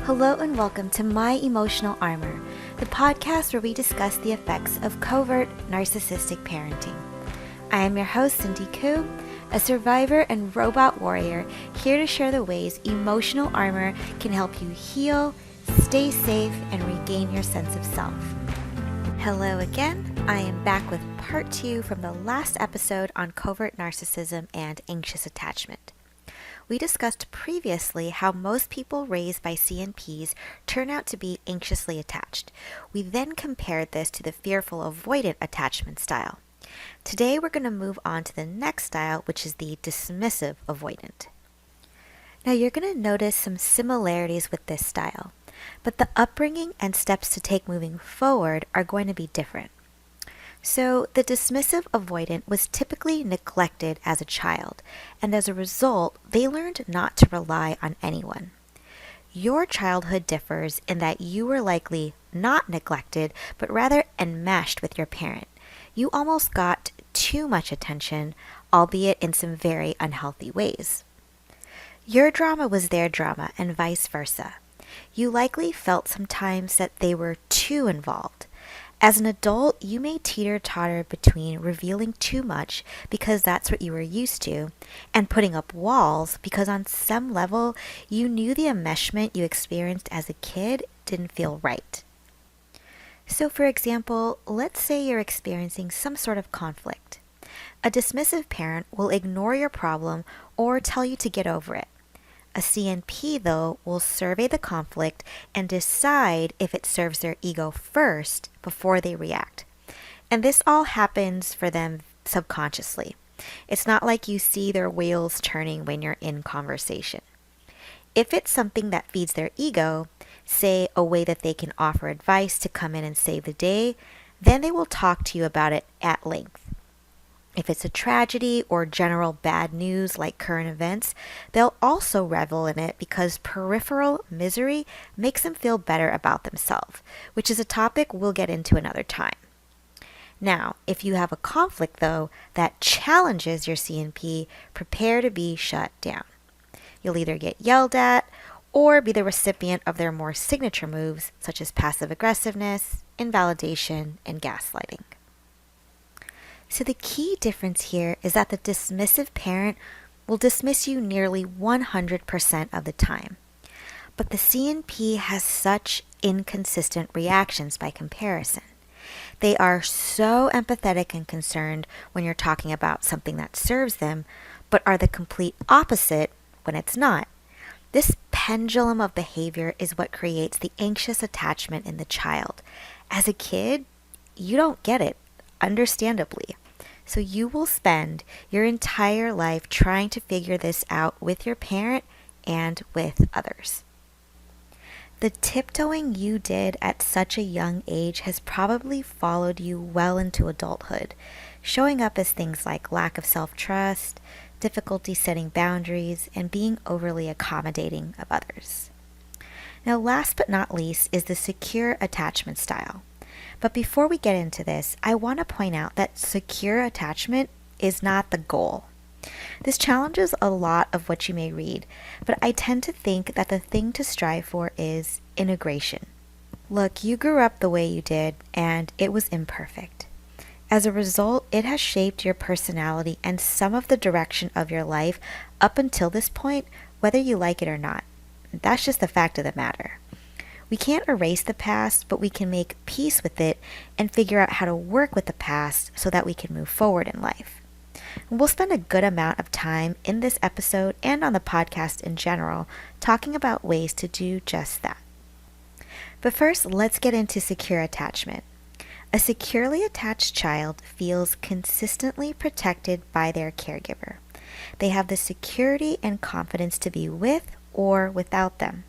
Hello and welcome to My Emotional Armor, the podcast where we discuss the effects of covert narcissistic parenting. I am your host, Cindy Koo, a survivor and robot warrior here to share the ways emotional armor can help you heal, stay safe, and regain your sense of self. Hello again. I am back with part 2 from the last episode on covert narcissism and anxious attachment. We discussed previously how most people raised by CNPs turn out to be anxiously attached. We then compared this to the fearful avoidant attachment style. Today we're going to move on to the next style, which is the dismissive avoidant. Now you're going to notice some similarities with this style, but the upbringing and steps to take moving forward are going to be different. So the dismissive avoidant was typically neglected as a child, and as a result, they learned not to rely on anyone. Your childhood differs in that you were likely not neglected, but rather enmeshed with your parent. You almost got too much attention, albeit in some very unhealthy ways. Your drama was their drama, and vice versa. You likely felt sometimes that they were too involved. As an adult, you may teeter-totter between revealing too much because that's what you were used to, and putting up walls because on some level you knew the enmeshment you experienced as a kid didn't feel right. So for example, let's say you're experiencing some sort of conflict. A dismissive parent will ignore your problem or tell you to get over it. A CNP, though, will survey the conflict and decide if it serves their ego first before they react. And this all happens for them subconsciously. It's not like you see their wheels turning when you're in conversation. If it's something that feeds their ego, say a way that they can offer advice to come in and save the day, then they will talk to you about it at length. If it's a tragedy or general bad news like current events, they'll also revel in it because peripheral misery makes them feel better about themselves, which is a topic we'll get into another time. Now, if you have a conflict, though, that challenges your CNP, prepare to be shut down. You'll either get yelled at or be the recipient of their more signature moves, such as passive aggressiveness, invalidation, and gaslighting. So the key difference here is that the dismissive parent will dismiss you nearly 100% of the time. But the CNP has such inconsistent reactions by comparison. They are so empathetic and concerned when you're talking about something that serves them, but are the complete opposite when it's not. This pendulum of behavior is what creates the anxious attachment in the child. As a kid, you don't get it, understandably. So you will spend your entire life trying to figure this out with your parent and with others. The tiptoeing you did at such a young age has probably followed you well into adulthood, showing up as things like lack of self-trust, difficulty setting boundaries, and being overly accommodating of others. Now, last but not least is the secure attachment style. But before we get into this, I want to point out that secure attachment is not the goal. This challenges a lot of what you may read, but I tend to think that the thing to strive for is integration. Look, you grew up the way you did, and it was imperfect. As a result, it has shaped your personality and some of the direction of your life up until this point, whether you like it or not. That's just the fact of the matter. We can't erase the past, but we can make peace with it and figure out how to work with the past so that we can move forward in life. And we'll spend a good amount of time in this episode and on the podcast in general talking about ways to do just that. But first, let's get into secure attachment. A securely attached child feels consistently protected by their caregiver. They have the security and confidence to be with or without them.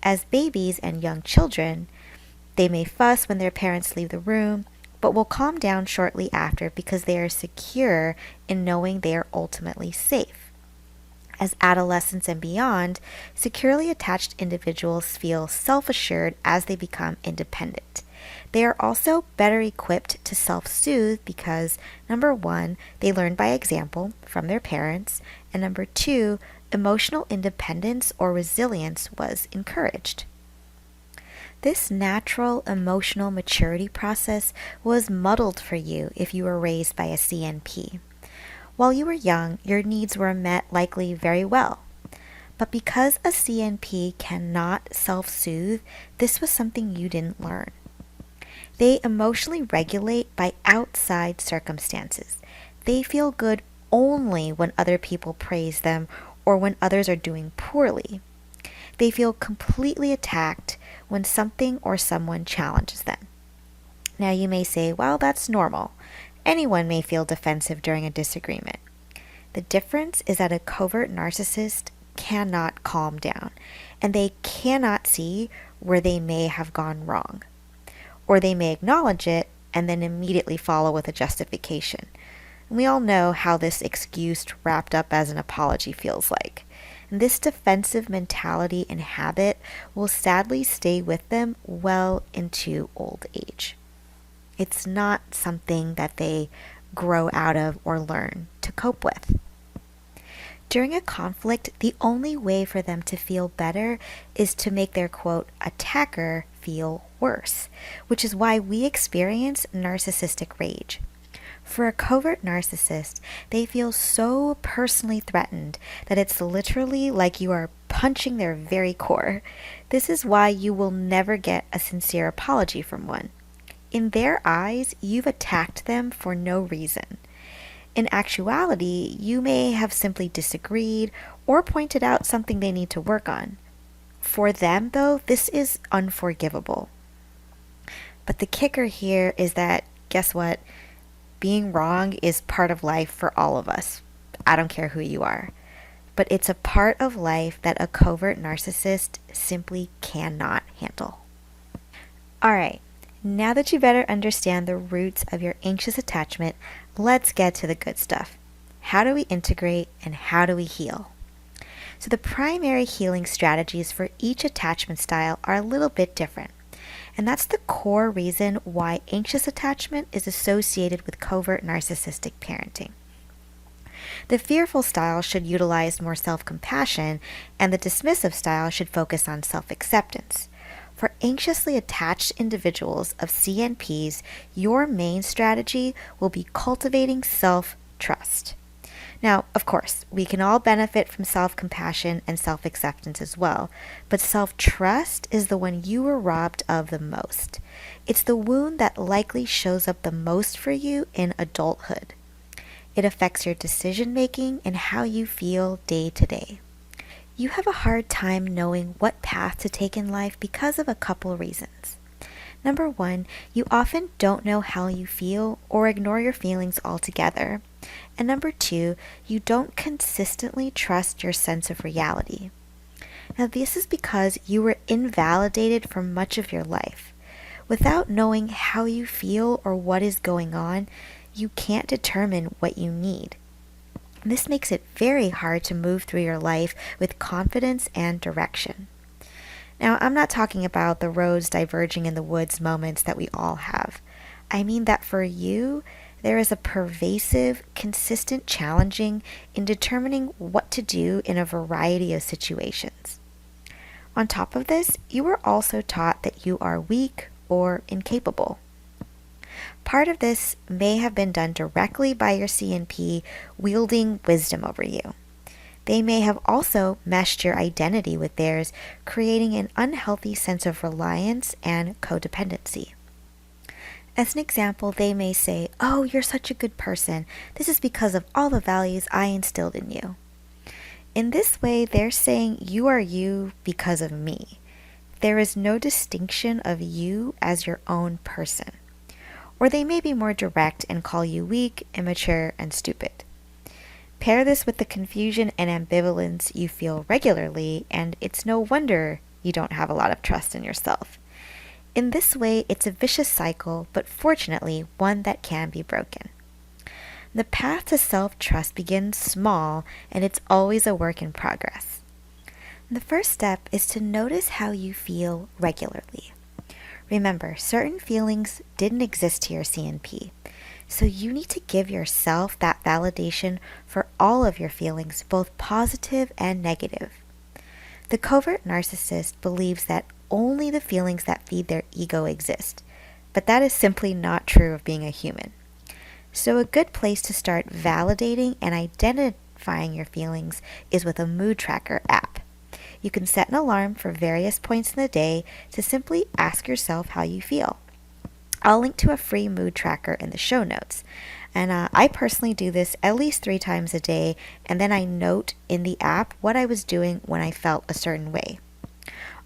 As babies and young children, they may fuss when their parents leave the room, but will calm down shortly after because they are secure in knowing they are ultimately safe. As adolescents and beyond, securely attached individuals feel self-assured as they become independent. They are also better equipped to self-soothe because, number one, they learn by example from their parents, and number two, emotional independence or resilience was encouraged. This natural emotional maturity process was muddled for you if you were raised by a CNP. While you were young, your needs were met likely very well. But because a CNP cannot self-soothe, this was something you didn't learn. They emotionally regulate by outside circumstances. They feel good only when other people praise them or when others are doing poorly. They feel completely attacked when something or someone challenges them. Now you may say, well, that's normal. Anyone may feel defensive during a disagreement. The difference is that a covert narcissist cannot calm down, and they cannot see where they may have gone wrong. Or they may acknowledge it and then immediately follow with a justification. And we all know how this excuse wrapped up as an apology feels like. And this defensive mentality and habit will sadly stay with them well into old age. It's not something that they grow out of or learn to cope with. During a conflict, the only way for them to feel better is to make their, quote, attacker feel worse, which is why we experience narcissistic rage. For a covert narcissist, they feel so personally threatened that it's literally like you are punching their very core. This is why you will never get a sincere apology from one. In their eyes, you've attacked them for no reason. In actuality, you may have simply disagreed or pointed out something they need to work on. For them, though, this is unforgivable. But the kicker here is that, guess what? Being wrong is part of life for all of us. I don't care who you are. But it's a part of life that a covert narcissist simply cannot handle. Alright, now that you better understand the roots of your anxious attachment, let's get to the good stuff. How do we integrate and how do we heal? So the primary healing strategies for each attachment style are a little bit different. And that's the core reason why anxious attachment is associated with covert narcissistic parenting. The fearful style should utilize more self-compassion, and the dismissive style should focus on self-acceptance. For anxiously attached individuals of CNPs, your main strategy will be cultivating self-trust. Now, of course, we can all benefit from self-compassion and self-acceptance as well, but self-trust is the one you were robbed of the most. It's the wound that likely shows up the most for you in adulthood. It affects your decision-making and how you feel day to day. You have a hard time knowing what path to take in life because of a couple reasons. Number one, you often don't know how you feel or ignore your feelings altogether. And number two, you don't consistently trust your sense of reality. Now, this is because you were invalidated for much of your life. Without knowing how you feel or what is going on, you can't determine what you need. This makes it very hard to move through your life with confidence and direction. Now, I'm not talking about the roads diverging in the woods moments that we all have. I mean that for you, there is a pervasive, consistent challenging in determining what to do in a variety of situations. On top of this, you were also taught that you are weak or incapable. Part of this may have been done directly by your CNP wielding wisdom over you. They may have also meshed your identity with theirs, creating an unhealthy sense of reliance and codependency. As an example, they may say, "Oh, you're such a good person. This is because of all the values I instilled in you." In this way, they're saying you are you because of me. There is no distinction of you as your own person. Or they may be more direct and call you weak, immature, and stupid. Pair this with the confusion and ambivalence you feel regularly, and it's no wonder you don't have a lot of trust in yourself. In this way, it's a vicious cycle, but fortunately, one that can be broken. The path to self-trust begins small, and it's always a work in progress. The first step is to notice how you feel regularly. Remember, certain feelings didn't exist to your CNP, so you need to give yourself that validation for all of your feelings, both positive and negative. The covert narcissist believes that only the feelings that feed their ego exist. But that is simply not true of being a human. So a good place to start validating and identifying your feelings is with a mood tracker app. You can set an alarm for various points in the day to simply ask yourself how you feel. I'll link to a free mood tracker in the show notes. And I personally do this at least 3 times a day, and then I note in the app what I was doing when I felt a certain way.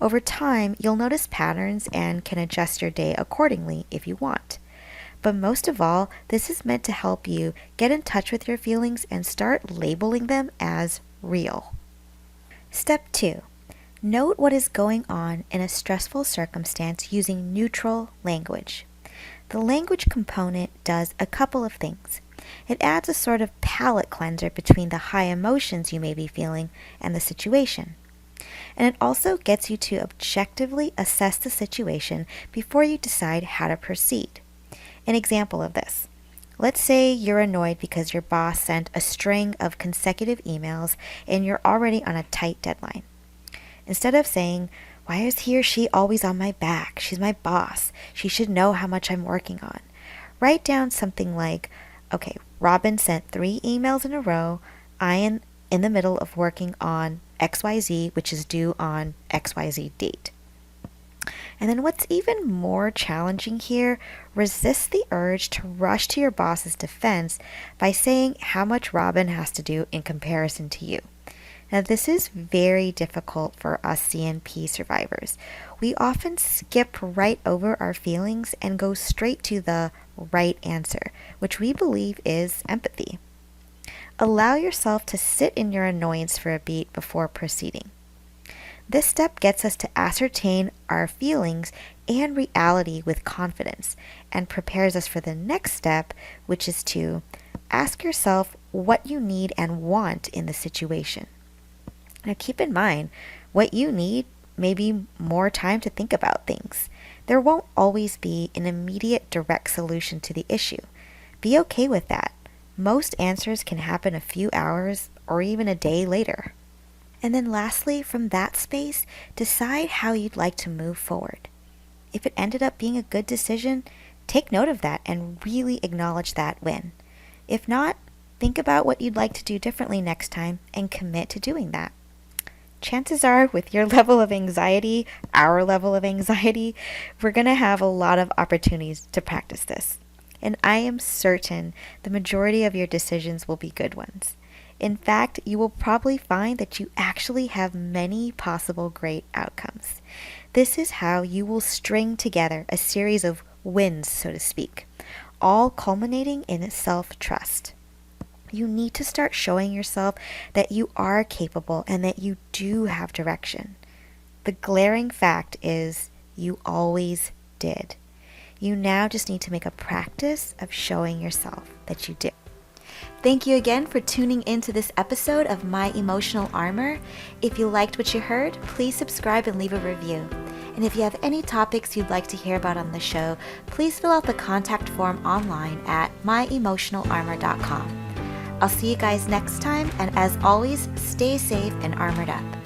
Over time, you'll notice patterns and can adjust your day accordingly if you want. But most of all, this is meant to help you get in touch with your feelings and start labeling them as real. Step 2. Note what is going on in a stressful circumstance using neutral language. The language component does a couple of things. It adds a sort of palate cleanser between the high emotions you may be feeling and the situation. And it also gets you to objectively assess the situation before you decide how to proceed. An example of this. Let's say you're annoyed because your boss sent a string of consecutive emails and you're already on a tight deadline. Instead of saying, "Why is he or she always on my back? She's my boss. She should know how much I'm working on." Write down something like, "Okay, Robin sent 3 emails in a row. I am in the middle of working on XYZ, which is due on XYZ date." And then what's even more challenging here, resist the urge to rush to your boss's defense by saying how much Robin has to do in comparison to you. Now, this is very difficult for us CNP survivors. We often skip right over our feelings and go straight to the right answer, which we believe is empathy. Allow yourself to sit in your annoyance for a beat before proceeding. This step gets us to ascertain our feelings and reality with confidence and prepares us for the next step, which is to ask yourself what you need and want in the situation. Now keep in mind, what you need may be more time to think about things. There won't always be an immediate direct solution to the issue. Be okay with that. Most answers can happen a few hours or even a day later. And then lastly, from that space, decide how you'd like to move forward. If it ended up being a good decision, take note of that and really acknowledge that win. If not, think about what you'd like to do differently next time and commit to doing that. Chances are, with your level of anxiety, our level of anxiety, we're going to have a lot of opportunities to practice this. And I am certain the majority of your decisions will be good ones. In fact, you will probably find that you actually have many possible great outcomes. This is how you will string together a series of wins, so to speak, all culminating in self-trust. You need to start showing yourself that you are capable and that you do have direction. The glaring fact is you always did. You now just need to make a practice of showing yourself that you do. Thank you again for tuning into this episode of My Emotional Armor. If you liked what you heard, please subscribe and leave a review. And if you have any topics you'd like to hear about on the show, please fill out the contact form online at myemotionalarmor.com. I'll see you guys next time, and as always, stay safe and armored up.